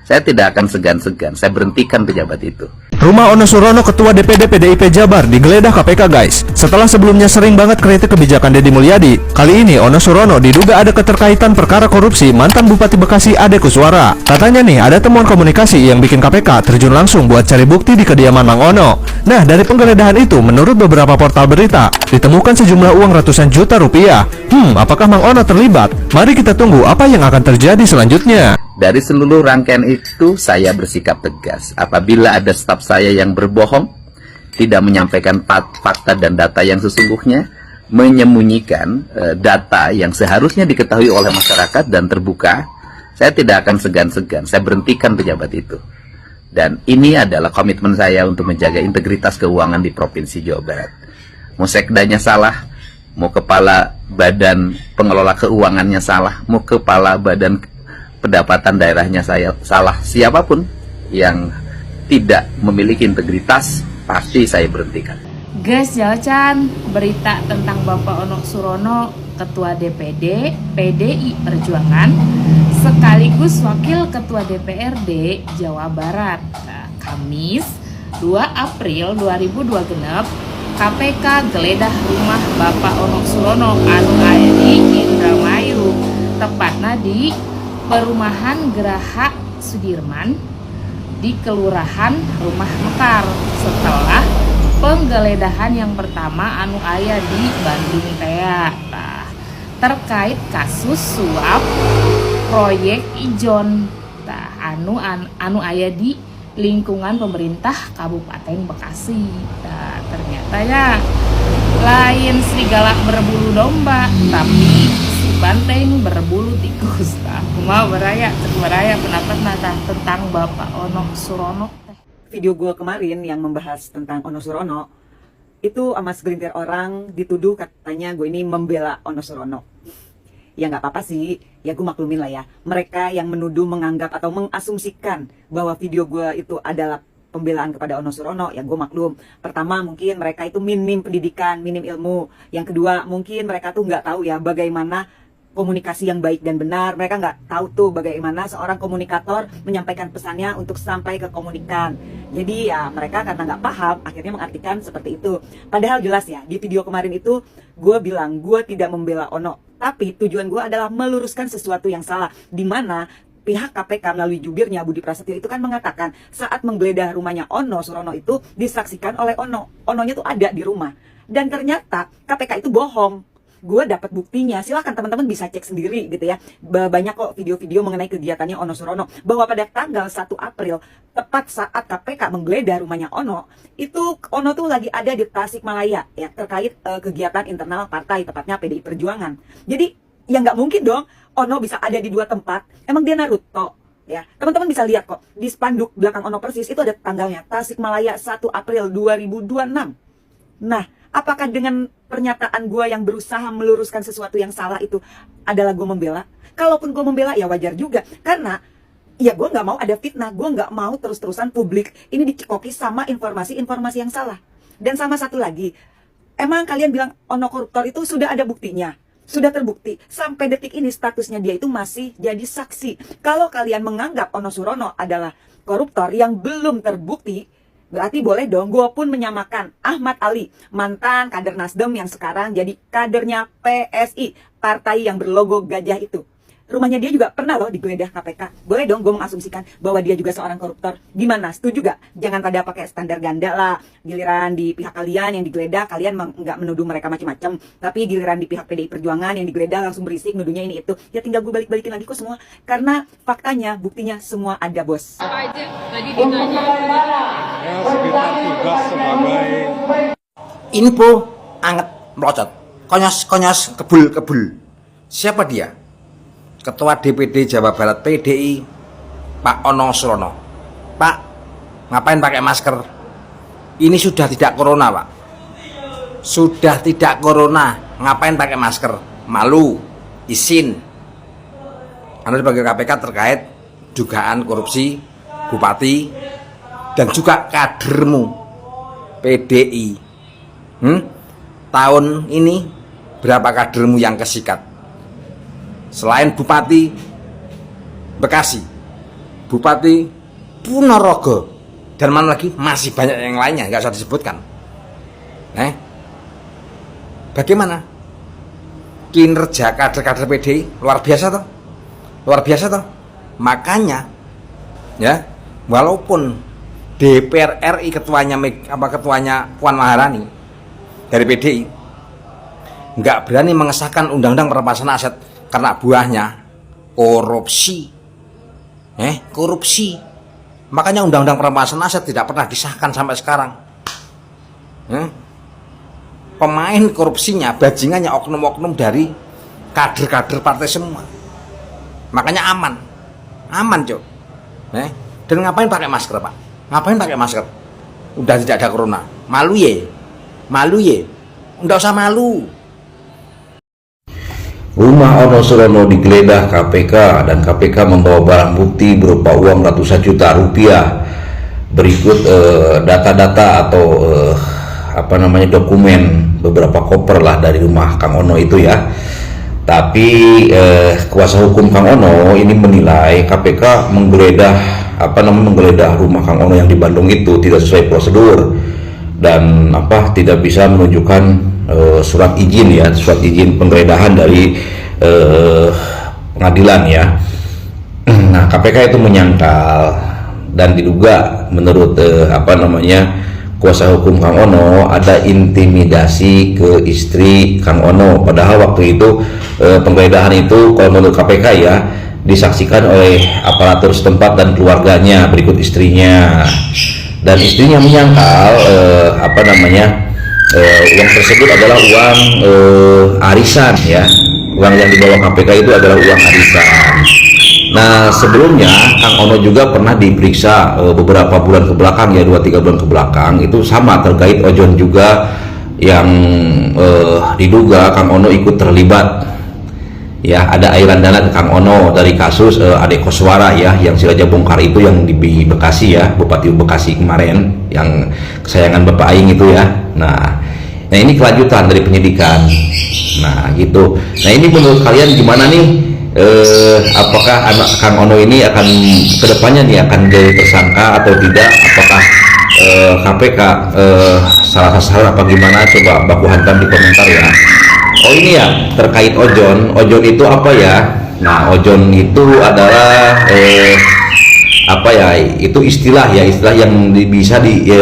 saya tidak akan segan-segan, saya berhentikan pejabat itu. Rumah Ono Surono, Ketua DPD PDIP Jabar, digeledah KPK guys. Setelah sebelumnya sering banget kritik kebijakan Deddy Mulyadi, kali ini Ono Surono diduga ada keterkaitan perkara korupsi mantan Bupati Bekasi Ade Kuswara. Katanya nih, ada temuan komunikasi yang bikin KPK terjun langsung buat cari bukti di kediaman Mang Ono. Nah, dari penggeledahan itu, menurut beberapa portal berita, ditemukan sejumlah uang ratusan juta rupiah. Apakah Mang Ono terlibat? Mari kita tunggu apa yang akan terjadi selanjutnya. Dari seluruh rangkaian itu, saya bersikap tegas. Apabila ada staf saya yang berbohong, tidak menyampaikan fakta dan data yang sesungguhnya, menyembunyikan data yang seharusnya diketahui oleh masyarakat dan terbuka, saya tidak akan segan-segan, saya berhentikan pejabat itu. Dan ini adalah komitmen saya untuk menjaga integritas keuangan di Provinsi Jawa Barat. Mau sekdanya salah, mau kepala badan pengelola keuangannya salah, mau kepala badan pendapatan daerahnya saya salah, siapapun yang tidak memiliki integritas pasti saya berhentikan. Guys, Jalcan, berita tentang Bapak Ono Surono, Ketua DPD PDI Perjuangan sekaligus Wakil Ketua DPRD Jawa Barat. Kamis 2 April 2026, KPK geledah rumah Bapak Ono Surono anu aya di Indramayu, tepatnya di Perumahan Geraha Sudirman di Kelurahan Rumah Mekar, setelah penggeledahan yang pertama anu aya di Bandung Tea terkait kasus suap proyek ijon anu aya di lingkungan pemerintah Kabupaten Bekasi. Ternyata ya lain serigala berbulu domba, tapi banteng berbulu tikus. Kumaha beraya pendapat tentang Bapak Ono Surono. Video gue kemarin yang membahas tentang Ono Surono itu sama segelintir orang dituduh katanya gue ini membela Ono Surono. Ya nggak apa-apa sih, ya gue maklumin lah ya. Mereka yang menuduh, menganggap atau mengasumsikan bahwa video gue itu adalah pembelaan kepada Ono Surono, ya gue maklum. Pertama, mungkin mereka itu minim pendidikan, minim ilmu. Yang kedua, mungkin mereka tuh nggak tahu ya bagaimana komunikasi yang baik dan benar. Mereka nggak tahu tuh bagaimana seorang komunikator menyampaikan pesannya untuk sampai ke komunikan. Jadi ya mereka karena nggak paham akhirnya mengartikan seperti itu. Padahal jelas ya di video kemarin itu gue bilang gue tidak membela Ono, tapi tujuan gue adalah meluruskan sesuatu yang salah, di mana pihak KPK melalui jubirnya Budi Prasetyo itu kan mengatakan saat menggeledah rumahnya Ono Surono itu disaksikan oleh Ono. Ononya tuh ada di rumah. Dan ternyata KPK itu bohong. Gue dapat buktinya, silahkan teman-teman bisa cek sendiri gitu ya. Banyak kok video-video mengenai kegiatannya Ono Surono, bahwa pada tanggal 1 April tepat saat KPK menggeledah rumahnya Ono, itu Ono tuh lagi ada di Tasikmalaya ya, terkait kegiatan internal partai, tepatnya PDI Perjuangan. Jadi ya nggak mungkin dong Ono bisa ada di dua tempat. Emang dia Naruto ya? Teman-teman bisa lihat kok di spanduk belakang Ono persis itu ada tanggalnya, Tasikmalaya 1 April 2026. Nah, apakah dengan pernyataan gue yang berusaha meluruskan sesuatu yang salah itu adalah gue membela? Kalaupun gue membela ya wajar juga, karena ya gue nggak mau ada fitnah, gue nggak mau terus-terusan publik ini dicekoki sama informasi-informasi yang salah. Dan sama satu lagi, emang kalian bilang Ono koruptor itu sudah ada buktinya? Sudah terbukti, sampai detik ini statusnya dia itu masih jadi saksi. Kalau kalian menganggap Ono Surono adalah koruptor yang belum terbukti, berarti boleh dong gue pun menyamakan Ahmad Ali, mantan kader Nasdem yang sekarang jadi kadernya PSI, partai yang berlogo gajah itu. Rumahnya dia juga pernah loh digeledah KPK. Boleh dong gue mengasumsikan bahwa dia juga seorang koruptor. Gimana? Setuju gak? Jangan pada pakai standar ganda lah. Giliran di pihak kalian yang digeledah, kalian nggak menuduh mereka macam-macam. Tapi giliran di pihak PDI Perjuangan yang digeledah langsung berisik nuduhnya ini itu. Ya tinggal gue balik-balikin lagi kok semua. Karena faktanya, buktinya semua ada, bos. Apa aja tadi ditanya? Ya, sekitar tugas sebagai info anget melocot, konyos kebul. Siapa dia? Ketua DPD Jawa Barat PDI Pak Ono Surono. Pak, ngapain pakai masker? Ini sudah tidak corona, Pak. Sudah tidak corona, ngapain pakai masker? Malu, izin. Anda sebagai KPK terkait dugaan korupsi bupati dan juga kadermu PDI. Tahun ini berapa kadermu yang kesikat? Selain Bupati Bekasi, Bupati Ponorogo, dan mana lagi, masih banyak yang lainnya, nggak usah disebutkan. Bagaimana kinerja kader-kader PDI? Luar biasa toh, luar biasa toh. Makanya ya, walaupun DPR RI ketuanya Puan Maharani dari PDI nggak berani mengesahkan undang-undang perampasan aset karena buahnya korupsi, korupsi. Makanya undang-undang perampasan aset tidak pernah disahkan sampai sekarang. Pemain korupsinya, bajingannya oknum-oknum dari kader-kader partai semua. Makanya aman cok. Dan ngapain pakai masker pak? Ngapain pakai masker? Udah tidak ada corona. Malu ye, nggak usah malu. Rumah Ono Surono digeledah KPK dan KPK membawa barang bukti berupa uang ratusan juta rupiah. Berikut data-data atau dokumen beberapa koper lah dari rumah Kang Ono itu ya. Tapi kuasa hukum Kang Ono ini menilai KPK menggeledah rumah Kang Ono yang di Bandung itu tidak sesuai prosedur dan tidak bisa menunjukkan surat izin penggeledahan dari pengadilan ya. Nah, KPK itu menyangkal dan diduga menurut kuasa hukum Kang Ono ada intimidasi ke istri Kang Ono, padahal waktu itu penggeledahan itu kalau menurut KPK ya disaksikan oleh aparatur setempat dan keluarganya berikut istrinya, dan istrinya menyangkal uang tersebut adalah uang arisan ya. Uang yang dibawa KPK itu adalah uang arisan. Nah, sebelumnya Kang Ono juga pernah diperiksa beberapa bulan ke belakang ya, 2-3 bulan ke belakang, itu sama terkait ojon juga yang diduga Kang Ono ikut terlibat. Ya, ada aliran dana ke Kang Ono dari kasus Ade Koswara ya, yang sengaja bongkar itu yang di Bekasi ya, Bupati Bekasi kemarin yang kesayangan Bapak Aing itu ya. Nah ini kelanjutan dari penyidikan. Nah gitu. Nah ini menurut kalian gimana nih? Apakah anak Kang Ono ini akan kedepannya nih akan jadi tersangka atau tidak? Apakah KPK salah sasaran apa gimana? Coba baku hantam di komentar ya. Oh ini ya terkait ojon itu apa ya? Nah ojon itu adalah itu istilah yang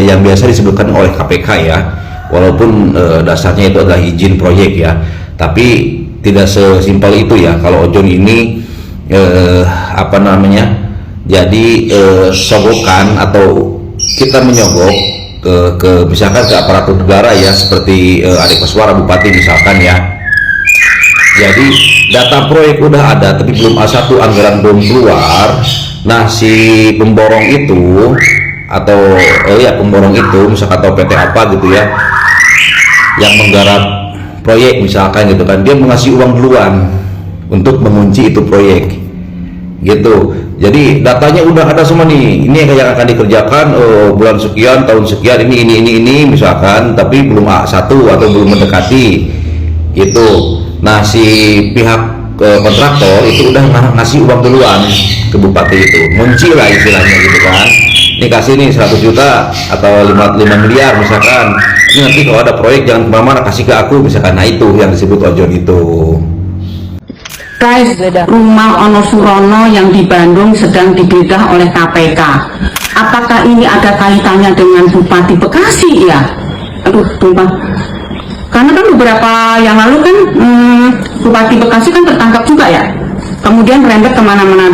yang biasa disebutkan oleh KPK ya. Walaupun dasarnya itu adalah izin proyek ya, tapi tidak sesimpel itu ya. Kalau ojon ini jadi sogokan atau kita menyogok ke misalkan ke aparatur negara ya, seperti Ade Koswara Bupati misalkan ya. Jadi data proyek udah ada tapi belum A1 anggaran belum keluar. Nah si pemborong itu atau pemborong itu misalkan atau PT apa gitu ya yang menggarap proyek misalkan gitu kan, dia mengasih uang duluan untuk mengunci itu proyek gitu. Jadi datanya udah ada semua nih, ini yang akan dikerjakan bulan sekian, tahun sekian, ini misalkan, tapi belum A1 atau belum mendekati gitu. Nah si pihak kontraktor itu udah ngasih uang duluan ke bupati itu, ngunci lah istilahnya gitu kan. Ini kasih nih 100 juta atau 5 miliar misalkan, ini nanti kalau ada proyek jangan kemana-mana, kasih ke aku misalkan. Nah itu yang disebut ojon itu. Guys, rumah Ono Surono yang di Bandung sedang digeledah oleh KPK. Apakah ini ada kaitannya dengan Bupati Bekasi ya? Aduh, sumpah. Karena kan beberapa yang lalu kan Bupati Bekasi kan tertangkap juga ya. Kemudian merembet kemana-mana.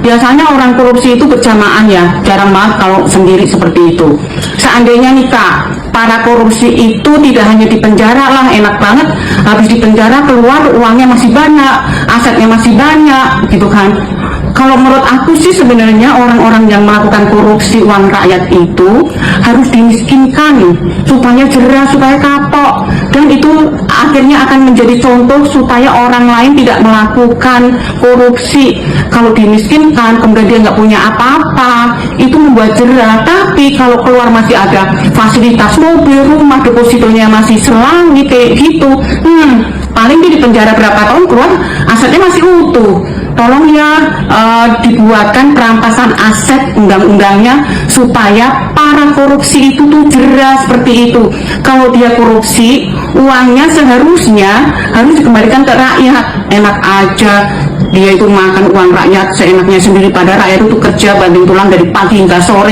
Biasanya orang korupsi itu berjamaah ya, jarang banget kalau sendiri seperti itu. Seandainya nih Kak, para korupsi itu tidak hanya di penjara lah, enak banget, habis di penjara keluar uangnya masih banyak, asetnya masih banyak gitu kan. Kalau menurut aku sih sebenarnya orang-orang yang melakukan korupsi uang rakyat itu harus dimiskinkan supaya jerah, supaya kapok, dan itu akhirnya akan menjadi contoh supaya orang lain tidak melakukan korupsi. Kalau dimiskinkan kemudian dia nggak punya apa-apa, itu membuat jerah. Tapi kalau keluar masih ada fasilitas mobil, rumah, depositonya masih selangit kayak gitu, paling dia di penjara berapa tahun, keluar asetnya masih utuh. Tolong ya dibuatkan perampasan aset undang-undangnya supaya para korupsi itu tuh jelas seperti itu. Kalau dia korupsi, uangnya seharusnya harus dikembalikan ke rakyat. Enak aja dia itu makan uang rakyat seenaknya sendiri, pada rakyat itu kerja banting tulang dari pagi hingga sore.